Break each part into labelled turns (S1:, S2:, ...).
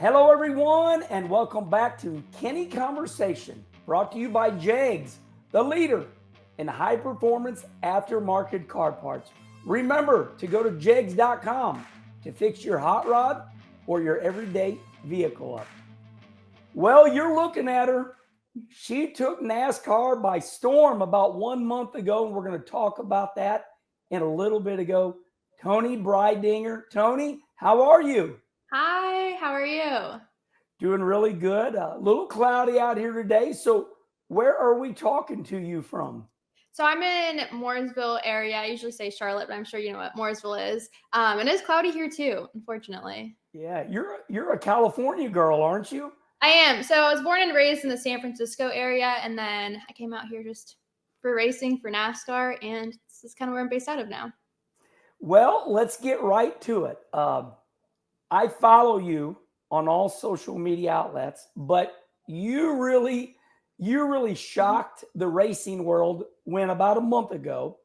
S1: Hello, everyone, and welcome back to Kenny Conversation, brought to you by JEGS, the leader in high-performance aftermarket car parts. Remember to go to jegs.com to fix your hot rod or your everyday vehicle up. Well, you're looking at her. She took NASCAR by storm about 1 month ago, and we're going to talk about that in a little bit ago. Toni Breidinger. Toni, how are you?
S2: Hi, how are you?
S1: Doing really good. A little cloudy out here today. So where are we talking to you from?
S2: So I'm in Mooresville area. I usually say Charlotte, but I'm sure you know what Mooresville is. And it's cloudy here too, unfortunately.
S1: Yeah, you're a California girl, aren't you?
S2: I am. So I was born and raised in the San Francisco area, and then I came out here just for racing for NASCAR, and this is kind of where I'm based out of now.
S1: Well, let's get right to it. I follow you on all social media outlets, but you really shocked the racing world when about a month ago,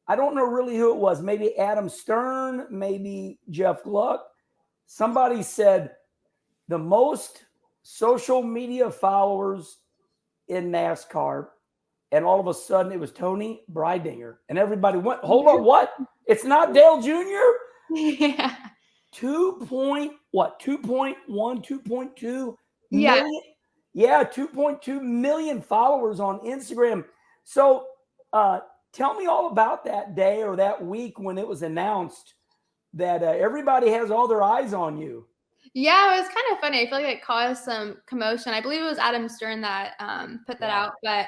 S1: I don't know really who it was, maybe Adam Stern, maybe Jeff Gluck. Somebody said the most social media followers in NASCAR, and all of a sudden it was Toni Breidinger, and everybody went, "Hold on, what? It's not Dale Jr.?"
S2: Yeah.
S1: 2.1, 2.2
S2: Yeah.
S1: million. Yeah, 2.2 million followers on Instagram. So tell me all about that day or that week when it was announced that everybody has all their eyes on you.
S2: Yeah, it was kind of funny. I feel like it caused some commotion. I believe it was Adam Stern that put that
S1: Yeah.
S2: out. But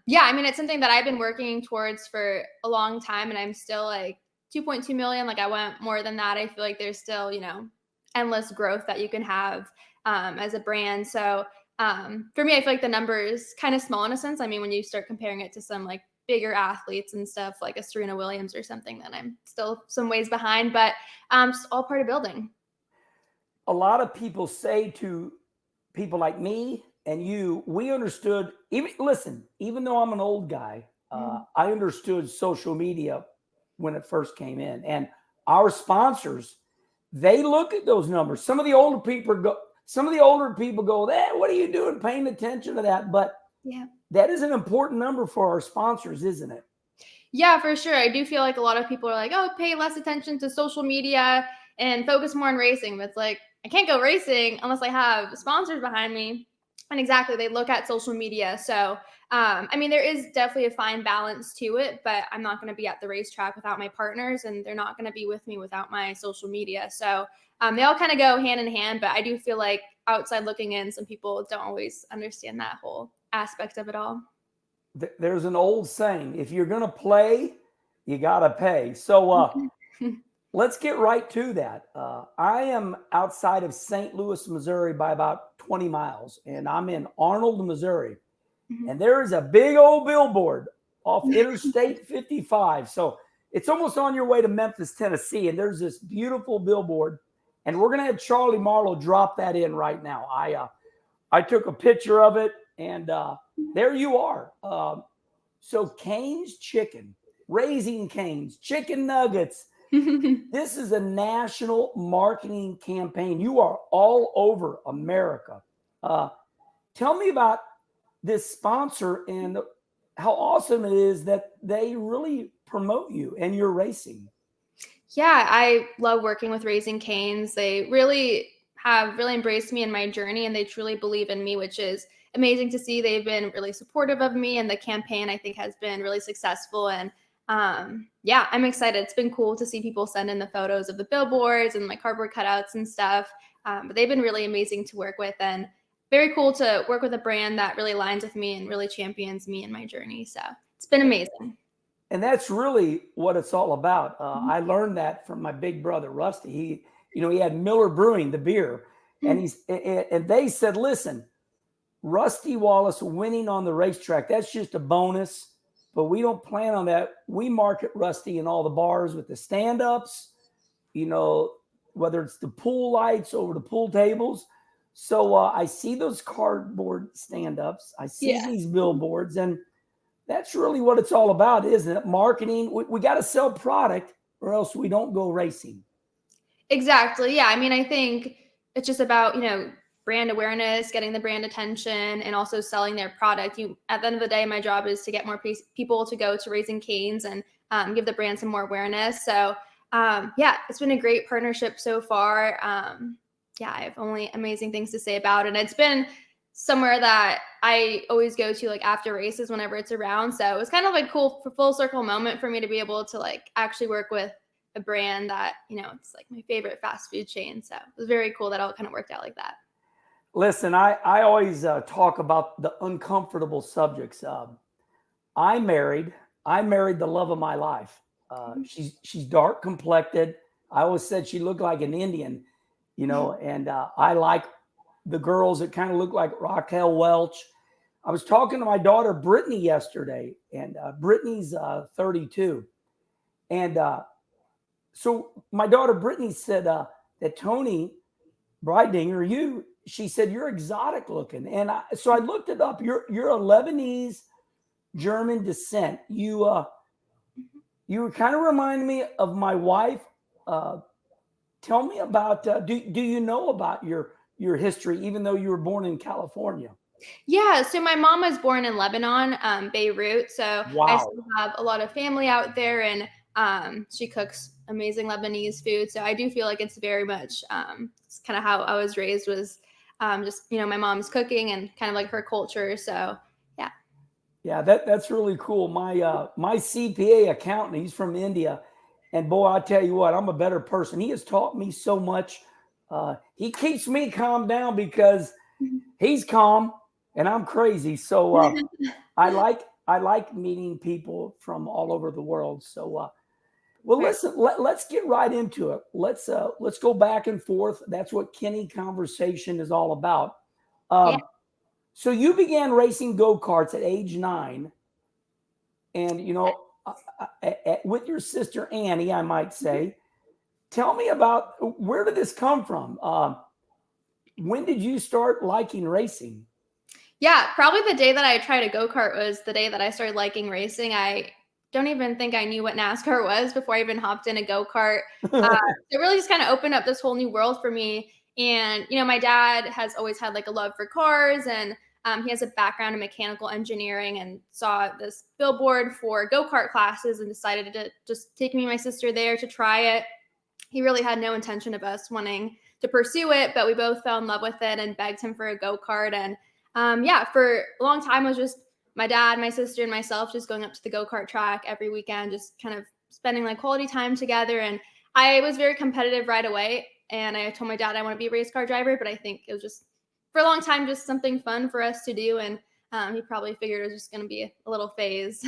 S2: yeah, I mean, it's something that I've been working towards for a long time, and I'm still like 2.2 million. Like I want more than that. I feel like there's still, endless growth that you can have as a brand. So for me, I feel like the number is kind of small in a sense. I mean, when you start comparing it to some like bigger athletes and stuff like a Serena Williams or something, then I'm still some ways behind. But it's all part of building.
S1: A lot of people say to people like me and you, we understood, even though I'm an old guy, I understood social media when it first came in. And our sponsors, they look at those numbers. Some of the older people go, what are you doing paying attention to that? But
S2: Yeah.
S1: that is an important number for our sponsors, isn't it?
S2: Yeah, for sure. I do feel like a lot of people are like, oh, pay less attention to social media and focus more on racing. But it's like, I can't go racing unless I have sponsors behind me. And exactly, they look at social media. So, I mean, there is definitely a fine balance to it, but I'm not going to be at the racetrack without my partners, and they're not going to be with me without my social media. So, they all kind of go hand in hand. But I do feel like outside looking in, some people don't always understand that whole aspect of it all.
S1: There's an old saying, if you're going to play, you got to pay. So let's get right to that. I am outside of St. Louis, Missouri by about 20 miles, and I'm in Arnold, Missouri. And there is a big old billboard off Interstate 55. So it's almost on your way to Memphis, Tennessee. And there's this beautiful billboard. And we're going to have Charlie Marlowe drop that in right now. I took a picture of it, and there you are. So Cane's Chicken, Raising Cane's, Chicken Nuggets. This is a national marketing campaign. You are all over America. Tell me about this sponsor and how awesome it is that they really promote you and your racing.
S2: Yeah, I love working with Raising Cane's. They really have really embraced me in my journey, and they truly believe in me, which is amazing to see. They've been really supportive of me, and the campaign I think has been really successful. And yeah, I'm excited. It's been cool to see people send in the photos of the billboards and my cardboard cutouts and stuff. But they've been really amazing to work with, and very cool to work with a brand that really aligns with me and really champions me in my journey. So it's been amazing.
S1: And that's really what it's all about. I learned that from my big brother Rusty. He had Miller Brewing, the beer, and they said, "Listen, Rusty Wallace winning on the racetrack, that's just a bonus, but we don't plan on that. We market Rusty in all the bars with the stand-ups, whether it's the pool lights over the pool tables." So I see those cardboard stand-ups. I see
S2: Yeah.
S1: these billboards, and that's really what it's all about, isn't it? Marketing. We got to sell product or else we don't go racing.
S2: Exactly. Yeah. I mean, I think it's just about, brand awareness, getting the brand attention, and also selling their product. At the end of the day, my job is to get more people to go to Raising Cane's and give the brand some more awareness. So it's been a great partnership so far. I have only amazing things to say about it. And it's been somewhere that I always go to like after races whenever it's around. So it was kind of like cool full circle moment for me to be able to like actually work with a brand that, it's like my favorite fast food chain. So it was very cool that all kind of worked out like that.
S1: Listen, I always talk about the uncomfortable subjects. I married the love of my life. She's dark complected. I always said she looked like an Indian, and I like the girls that kind of look like Raquel Welch. I was talking to my daughter Brittany yesterday, and Brittany's 32, and so my daughter Brittany said that Toni Breidinger, she said you're exotic looking, and so I looked it up. You're a Lebanese German descent. You kind of remind me of my wife. Tell me about do you know about your history, even though you were born in California?
S2: Yeah, so my mom was born in Lebanon, Beirut. So
S1: Wow.
S2: I still have a lot of family out there, and she cooks amazing Lebanese food. So I do feel like it's very much it's kind of how I was raised, was just my mom's cooking and kind of like her culture. So
S1: yeah, that's really cool. My CPA accountant, he's from India, and boy, I tell you what, I'm a better person. He has taught me so much. He keeps me calm down because he's calm and I'm crazy. So I like meeting people from all over the world. So listen, let's get right into it. Let's go back and forth. That's what Kenny Conversation is all about. So you began racing go-karts at age 9, and with your sister Annie, I might say. Tell me about, where did this come from? When did you start liking racing?
S2: Yeah, probably the day that I tried a go-kart was the day that I started liking racing. I don't even think I knew what NASCAR was before I even hopped in a go-kart. It really just kind of opened up this whole new world for me. And, my dad has always had like a love for cars, and he has a background in mechanical engineering, and saw this billboard for go-kart classes and decided to just take me and my sister there to try it. He really had no intention of us wanting to pursue it, but we both fell in love with it and begged him for a go-kart. And for a long time, it was just my dad, my sister, and myself just going up to the go-kart track every weekend, just kind of spending like quality time together. And I was very competitive right away. And I told my dad I want to be a race car driver, but I think it was just, for a long time, just something fun for us to do. And he probably figured it was just going to be a little phase.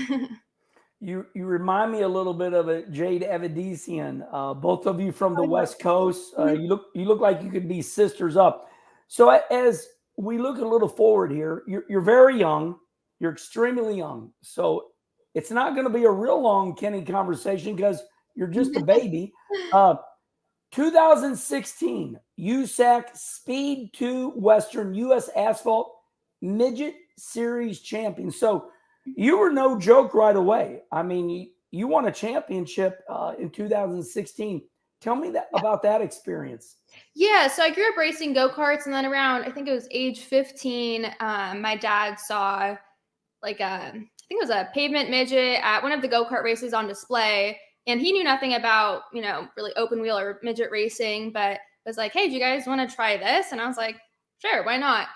S1: You remind me a little bit of a Jade Evidesian. Both of you from the West Coast. You look like you could be sisters up. So as we look a little forward here, you're very young. You're extremely young. So it's not going to be a real long Kenny Conversation because you're just a baby. 2016 USAC Speed 2 Western U.S. Asphalt Midget Series champion. So you were no joke right away. I mean, you won a championship in 2016. Tell me about that experience.
S2: Yeah, so I grew up racing go-karts, and then around, I think it was age 15, my dad saw like I think it was a pavement midget at one of the go-kart races on display. And he knew nothing about, really open wheel or midget racing, but was like, hey, do you guys want to try this? And I was like, sure, why not?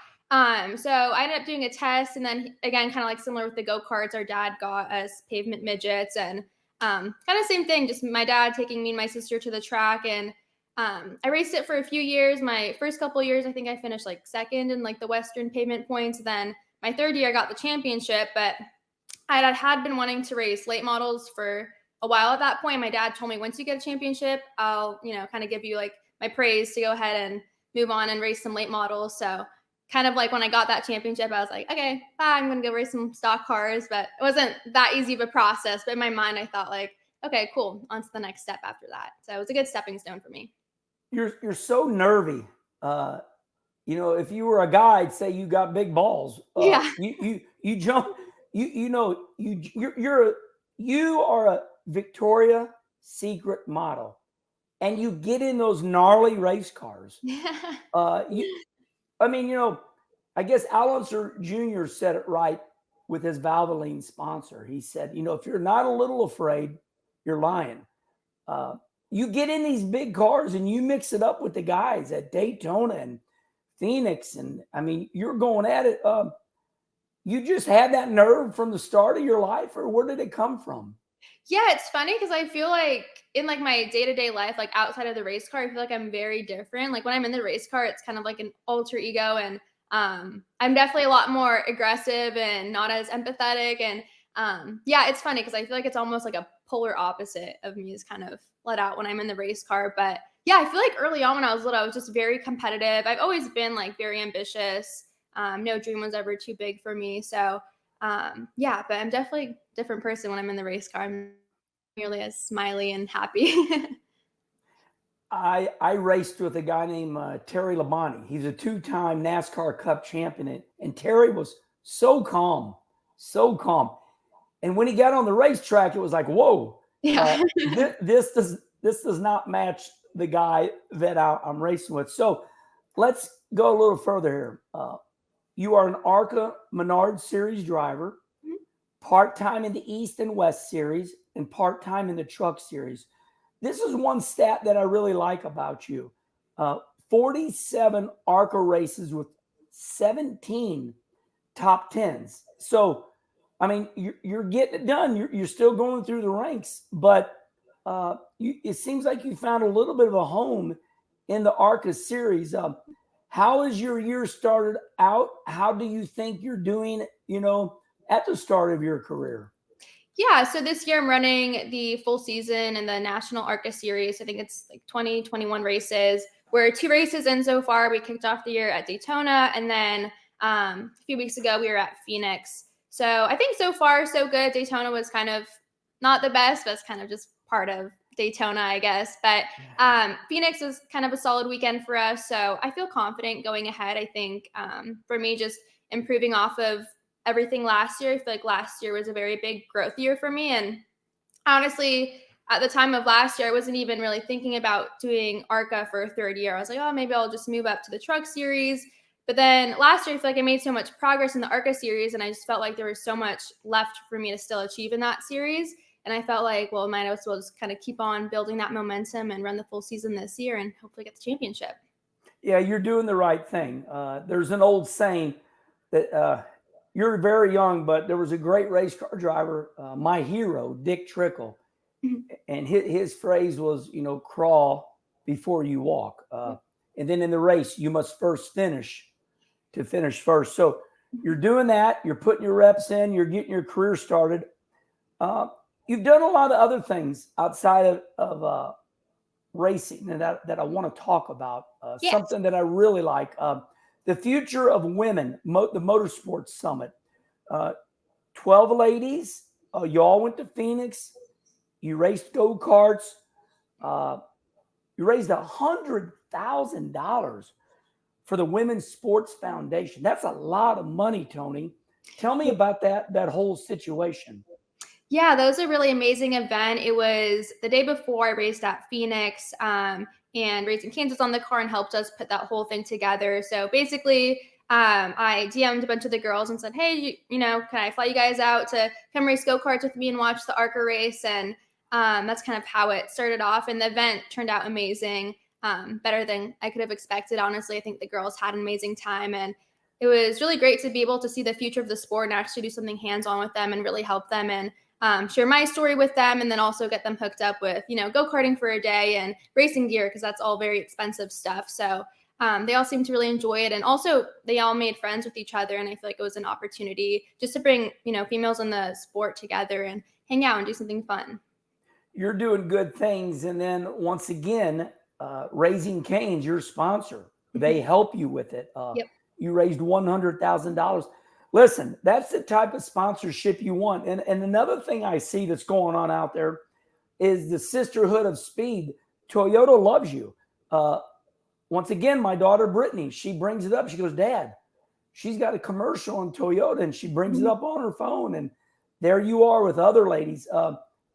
S2: So I ended up doing a test, and then again, kind of like similar with the go-karts, our dad got us pavement midgets, and kind of same thing, just my dad taking me and my sister to the track. And I raced it for a few years. My first couple of years, I think I finished like second in like the Western pavement points. Then my third year, I got the championship, but I had been wanting to race late models for a while at that point. My dad told me, once you get a championship, I'll, kind of give you like my praise to go ahead and move on and race some late models. So kind of like when I got that championship, I was like, okay, bye, I'm going to go race some stock cars. But it wasn't that easy of a process. But in my mind, I thought like, okay, cool, on to the next step after that. So it was a good stepping stone for me.
S1: You're so nervy. If you were a guy, I'd say you got big balls.
S2: Yeah.
S1: You jump. You are a Victoria's Secret model. and you get in those gnarly race cars. I mean, I guess Alonso Jr. said it right with his Valvoline sponsor. He said, if you're not a little afraid, you're lying. You get in these big cars and you mix it up with the guys at Daytona and Phoenix. And I mean, you're going at it. You just had that nerve from the start of your life, or where did it come from?
S2: Yeah, it's funny because I feel like in like my day-to-day life, like outside of the race car, I feel like I'm very different. Like when I'm in the race car, it's kind of like an alter ego, and I'm definitely a lot more aggressive and not as empathetic. And yeah, it's funny because I feel like it's almost like a polar opposite of me is kind of let out when I'm in the race car. But yeah, I feel like early on when I was little, I was just very competitive. I've always been like very ambitious. No dream was ever too big for me. So yeah, but I'm definitely a different person when I'm in the race car. I'm nearly as smiley and happy.
S1: I raced with a guy named Terry Labonte. He's a 2-time NASCAR Cup champion, and Terry was so calm, so calm. And when he got on the racetrack, it was like, whoa,
S2: Yeah.
S1: this does not match the guy that I'm racing with. So let's go a little further here. You are an ARCA Menard Series driver, part-time in the East and West Series, and part-time in the Truck Series. This is one stat that I really like about you. 47 ARCA races with 17 top 10s. So, I mean, you're getting it done. You're still going through the ranks, but it seems like you found a little bit of a home in the ARCA series. How has your year started out? How do you think you're doing, at the start of your career?
S2: Yeah, so this year I'm running the full season in the National ARCA Series. I think it's like 21 races. We're 2 races in so far. We kicked off the year at Daytona, and then a few weeks ago we were at Phoenix. So I think so far so good. Daytona was kind of not the best, but it's kind of just part of Daytona, I guess. But Phoenix was kind of a solid weekend for us. So I feel confident going ahead. I think for me, just improving off of everything last year. I feel like last year was a very big growth year for me. And honestly, at the time of last year, I wasn't even really thinking about doing ARCA for a 3rd year. I was like, oh, maybe I'll just move up to the Truck Series. But then last year, I feel like I made so much progress in the ARCA Series, and I just felt like there was so much left for me to still achieve in that series. And I felt like, well, might as well just kind of keep on building that momentum and run the full season this year and hopefully get the championship.
S1: Yeah, you're doing the right thing. There's an old saying that you're very young, but there was a great race car driver, my hero, Dick Trickle. And his phrase was, crawl before you walk. And then in the race, you must first finish to finish first. So you're doing that. You're putting your reps in. You're getting your career started. You've done a lot of other things outside of racing and that I want to talk about.
S2: Yes.
S1: Something that I really like. The future of women, the Motorsports Summit. 12 ladies. You all went to Phoenix. You raced go-karts. You raised $100,000 for the Women's Sports Foundation. That's a lot of money, Toni. Tell me about that whole situation.
S2: Yeah, that was a really amazing event. It was the day before I raced at Phoenix, and Racing Kansas on the car and helped us put that whole thing together. So basically, I DM'd a bunch of the girls and said, hey, can I fly you guys out to come race go-karts with me and watch the ARCA race? And that's kind of how it started off. And the event turned out amazing, better than I could have expected. Honestly, I think the girls had an amazing time, and it was really great to be able to see the future of the sport and actually do something hands-on with them and really help them and share my story with them, and then also get them hooked up with, go-karting for a day and racing gear, because that's all very expensive stuff. So they all seemed to really enjoy it. And also they all made friends with each other. And I feel like it was an opportunity just to bring, females in the sport together and hang out and do something fun.
S1: You're doing good things. And then once again, Raising Cane's your sponsor. They help you with it.
S2: Yep.
S1: You raised $100,000. Listen, that's the type of sponsorship you want. And another thing I see that's going on out there is the sisterhood of speed. Toyota loves you. Once again, my daughter, Brittany, she brings it up. She goes, Dad, she's got a commercial on Toyota, and she brings it up on her phone. And there you are with other ladies.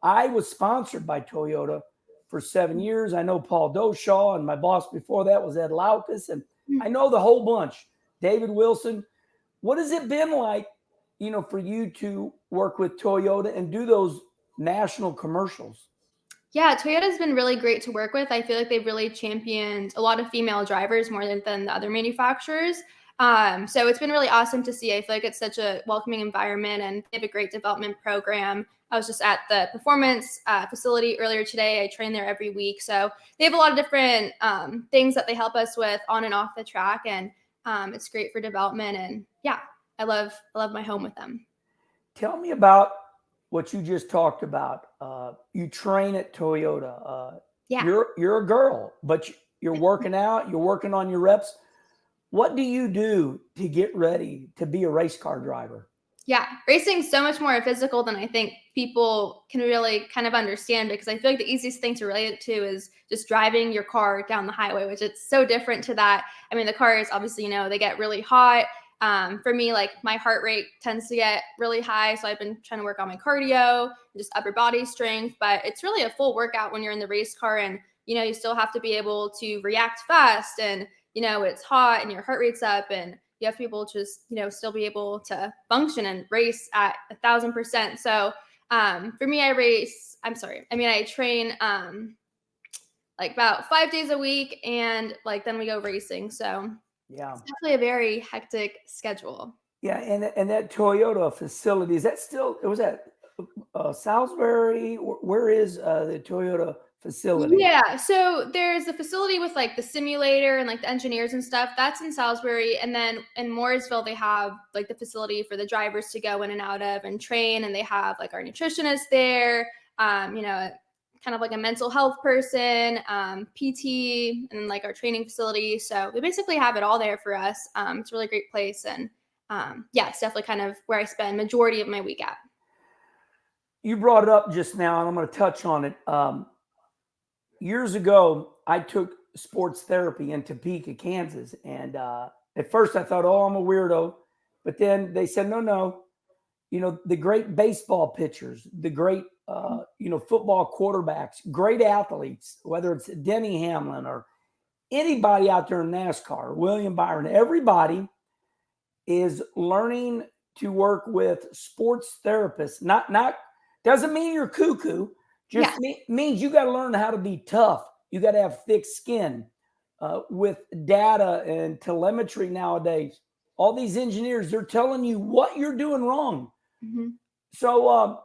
S1: I was sponsored by Toyota for 7 years. I know Paul Doshaw, and my boss before that was Ed Laukus, and
S2: Mm.
S1: I know the whole bunch. David Wilson. What has it been like, for you to work with Toyota and do those national commercials?
S2: Yeah, Toyota's been really great to work with. I feel like they've really championed a lot of female drivers more than the other manufacturers. So it's been really awesome to see. I feel like it's such a welcoming environment, and they have a great development program. I was just at the performance facility earlier today. I train there every week. So they have a lot of different things that they help us with on and off the track. And it's great for development. And yeah, I love my home with them.
S1: Tell me about what you just talked about. You train at Toyota.
S2: Yeah.
S1: You're a girl, but you're working out. You're working on your reps. What do you do to get ready to be a race car driver?
S2: Yeah, racing's so much more physical than I think people can really kind of understand, because I feel like the easiest thing to relate it to is just driving your car down the highway, which it's so different to that. I mean, the cars obviously, they get really hot. For me, like my heart rate tends to get really high. So I've been trying to work on my cardio, just upper body strength, but it's really a full workout when you're in the race car, and, you still have to be able to react fast, and, it's hot and your heart rate's up, and you have to be able to just, still be able to function and race at 1,000%. So for me, I train like about 5 days a week, and like then we go racing. So
S1: Yeah,
S2: it's definitely a very hectic schedule.
S1: yeah, and that Toyota facility, is that still? Was that Salisbury? Where is the Toyota facility?
S2: Yeah, so there's a facility with like the simulator and like the engineers and stuff. That's in Salisbury, and then in Mooresville they have like the facility for the drivers to go in and out of and train, and they have like our nutritionist there, kind of like a mental health person, PT, and like our training facility. So we basically have it all there for us. It's a really great place, and yeah, it's definitely kind of where I spend majority of my week at.
S1: You brought it up just now, and I'm going to touch on it. Years ago, I took sports therapy in Topeka, Kansas. And at first I thought, oh, I'm a weirdo. But then they said, no. The great baseball pitchers, the great, football quarterbacks, great athletes, whether it's Denny Hamlin or anybody out there in NASCAR, William Byron, everybody is learning to work with sports therapists. Not doesn't mean you're cuckoo. Just means you got to learn how to be tough. You got to have thick skin. With data and telemetry nowadays, all these engineers, they're telling you what you're doing wrong.
S2: Mm-hmm.
S1: So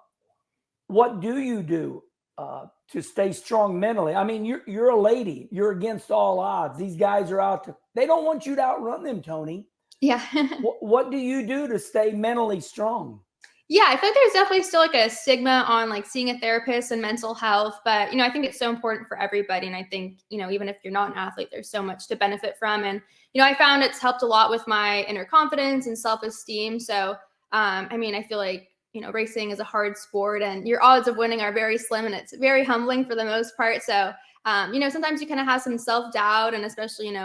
S1: what do you do to stay strong mentally? I mean, you're a lady. You're against all odds. These guys are out to, they don't want you to outrun them, Toni.
S2: Yeah.
S1: What do you do to stay mentally strong?
S2: Yeah, I feel like there's definitely still like a stigma on like seeing a therapist and mental health, but I think it's so important for everybody. And I think, even if you're not an athlete, there's so much to benefit from. And, I found it's helped a lot with my inner confidence and self-esteem. So, I feel like, racing is a hard sport, and your odds of winning are very slim, and it's very humbling for the most part. So, sometimes you kind of have some self-doubt, and especially,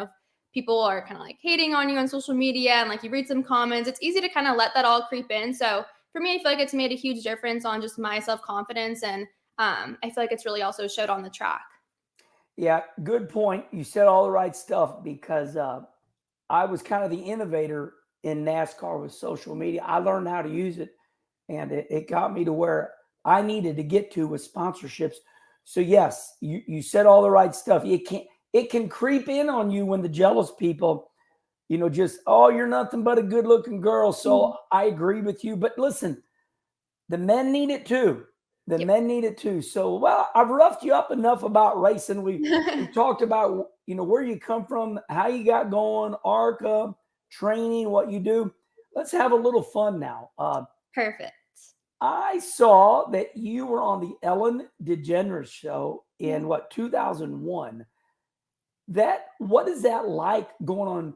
S2: people are kind of like hating on you on social media, and like you read some comments, it's easy to kind of let that all creep in. So for me, I feel like it's made a huge difference on just my self-confidence. And I feel like it's really also showed on the track.
S1: Yeah, good point. You said all the right stuff, because I was kind of the innovator in NASCAR with social media. I learned how to use it, and it got me to where I needed to get to with sponsorships. So yes, you said all the right stuff. It can creep in on you when the jealous people, just, oh, you're nothing but a good looking girl. So I agree with you. But listen, the men need it too. Men need it too. So, well, I've roughed you up enough about racing. We talked about, where you come from, how you got going, ARCA, training, what you do. Let's have a little fun now.
S2: Perfect.
S1: I saw that you were on the Ellen DeGeneres show in 2001. What is that like, going on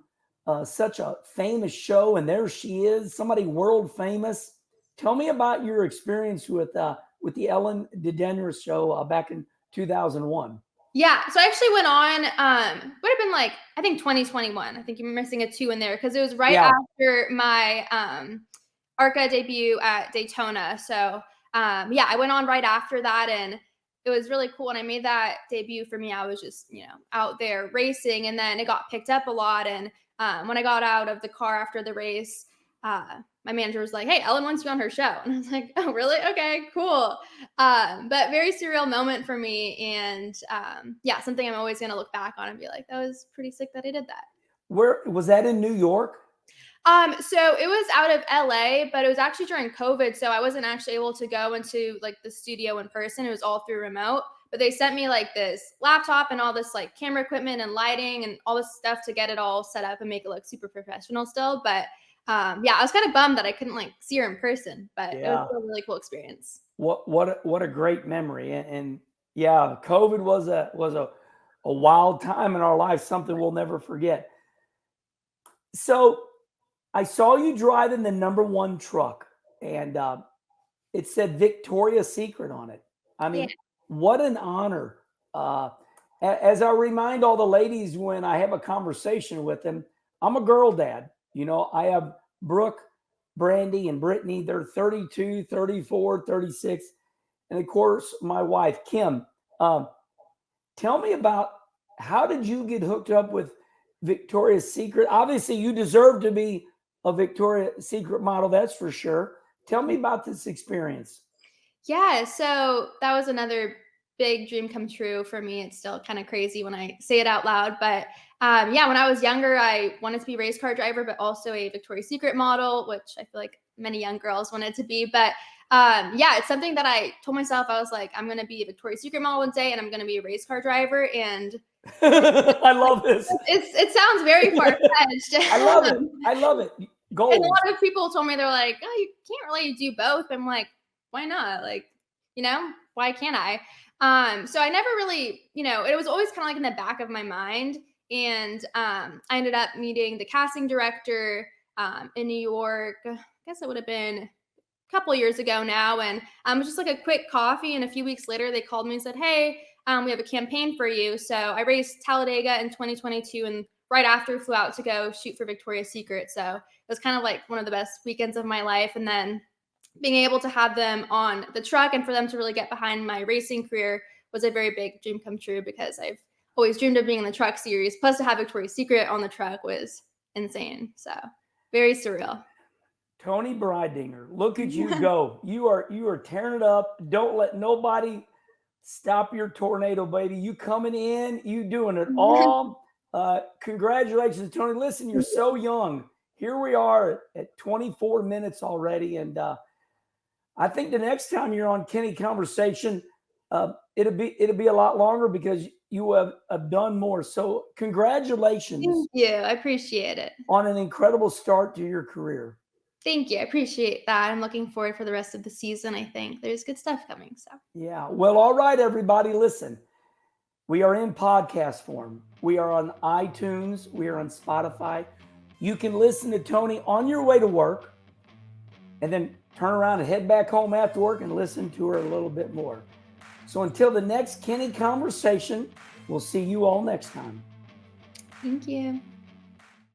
S1: such a famous show, and there she is, somebody world famous? Tell me about your experience with the Ellen DeGeneres show back in 2001.
S2: Yeah, so I actually went on, would have been like, I think 2021. I think you're missing a 2 in there, because it was right after my ARCA debut at Daytona. So I went on right after that, and it was really cool. And I made that debut for me. I was just, out there racing, and then it got picked up a lot. And when I got out of the car after the race, my manager was like, "Hey, Ellen wants you on her show." And I was like, "Oh, really? Okay, cool." But very surreal moment for me. And yeah, something I'm always going to look back on and be like, that was pretty sick that I did that.
S1: Where was that, in New York?
S2: So it was out of LA, but it was actually during COVID. So I wasn't actually able to go into like the studio in person. It was all through remote, but they sent me like this laptop and all this like camera equipment and lighting and all this stuff to get it all set up and make it look super professional still. But yeah, I was kind of bummed that I couldn't like see her in person, but it was a really cool experience.
S1: What a great memory. And yeah, COVID was a wild time in our life, something we'll never forget. So I saw you driving the #1 truck, and it said Victoria's Secret on it. I mean, what an honor. As I remind all the ladies when I have a conversation with them, I'm a girl dad. I have Brooke, Brandy, and Brittany. They're 32, 34, 36. And of course, my wife, Kim. Tell me about, how did you get hooked up with Victoria's Secret? Obviously, you deserve to be a Victoria's Secret model, that's for sure. Tell me about this experience.
S2: Yeah, so that was another big dream come true for me. It's still kind of crazy when I say it out loud, but yeah, when I was younger, I wanted to be a race car driver, but also a Victoria's Secret model, which I feel like many young girls wanted to be. But yeah, it's something that I told myself. I was like, I'm going to be a Victoria's Secret model one day, and I'm going to be a race car driver. And
S1: I love this.
S2: It sounds very far-fetched.
S1: I love it. I love it. Goals.
S2: And a lot of people told me, they're like, "Oh, you can't really do both." I'm like, why not? Like, why can't I? So I never really, it was always kind of like in the back of my mind. And I ended up meeting the casting director in New York. I guess it would have been a couple years ago now. And it was just like a quick coffee. And a few weeks later, they called me and said, "Hey, we have a campaign for you." So I raced Talladega in 2022, and right after flew out to go shoot for Victoria's Secret. So it was kind of like one of the best weekends of my life. And then being able to have them on the truck and for them to really get behind my racing career was a very big dream come true, because I've always dreamed of being in the truck series. Plus to have Victoria's Secret on the truck was insane. So very surreal.
S1: Toni Breidinger, look at you go. You are tearing it up. Don't let nobody stop your tornado, baby. You coming in, you doing it all. Congratulations, Toni. Listen, you're so young. Here we are at 24 minutes already. And I think the next time you're on Kenny Conversation, it'll be a lot longer, because you have done more. So congratulations.
S2: Thank you. I appreciate it.
S1: On an incredible start to your career.
S2: Thank you. I appreciate that. I'm looking forward for the rest of the season. I think there's good stuff coming. So
S1: yeah. Well, all right, everybody, listen. We are in podcast form. We are on iTunes. We are on Spotify. You can listen to Toni on your way to work, and then turn around and head back home after work and listen to her a little bit more. So until the next Kenny Conversation, we'll see you all next time.
S2: Thank you.